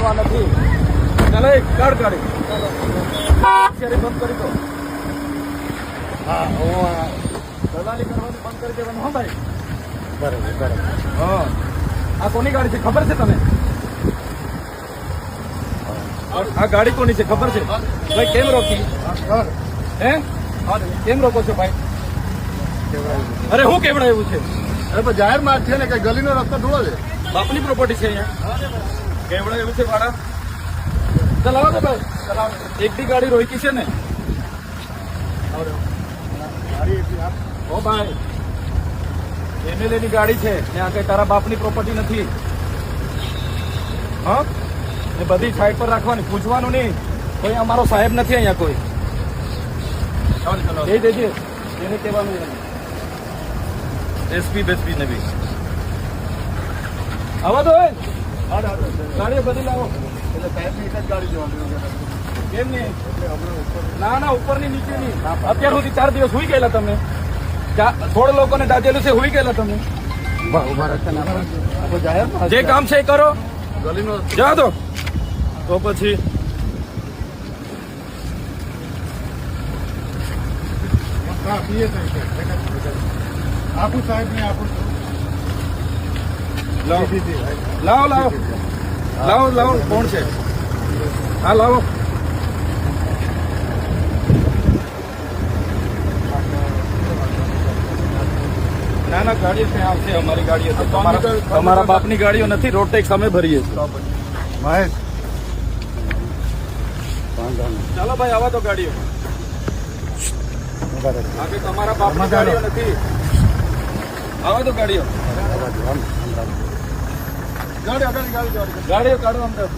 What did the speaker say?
બોલવા નથી. ચાલો એક કાઢ ગાડી બંધ કરી દો. હા દલાલી કરવાનું બંધ કરી દેવાનું. હા ભાઈ બરાબર. હા આ કોની ગાડી છે ખબર છે તને? આ ગાડી કોની છે ખબર છે? ભાઈ કેમ રોકી? હે કેમ રોકો છો ભાઈ? અરે હું કેવડાયું છે? અરે પણ જાહેર માર્ગ છે ને, કઈ ગલીનો રસ્તો ઢોળો છે. બાપની પ્રોપર્ટી છે અહીંયા. કેવડાયું છે ભાડા. ચલાવો ને ભાઈ, ચલાવો. એક બી ગાડી રોકી છે ને? ઓ ભાઈ MLA ની ગાડી છે ને, આ કઈ તારા બાપની પ્રોપર્ટી નથી. હા એ બધી સાઈડ પર રાખવાની, પૂછવાનું નહીં. કોઈ અમારો સાહેબ નથી અહીંયા કોઈ. દે દેજે એને કહેવાનું. એસપી બેસપી ને બી આવા દો. ગાડીઓ બધી લાવો. એટલે સાહેબની એક જ ગાડી જવાની. કેમ નહીં? ના ના ઉપરની નીચેની. અત્યાર સુધી 4 દિવસ હુઈ ગયેલા તમે. 16 લોકોને દાદેલું છે, હુઈ ગયેલા તમે. જાહેર જે કામ છે એ કરો. ગલીનો જા દો તો પછી આપું સાહેબ ને આપું. લાવો લાવો લાવો લાવો. કોણ છે? હા લાવો. ના ના ગાડીઓ ત્યાં આવશે. અમારી ગાડીઓ છે. તમારા બાપની ગાડીઓ નથી. રોડ ટેક્સ અમે ભરીએ છીએ. મહેશ ચાલો ભાઈ આવા તો ગાડીઓ. બાકી તમારા બાપની ગાડીઓ નથી. આવા તો ગાડીઓ. ગાડીઓ કાઢો અંદર.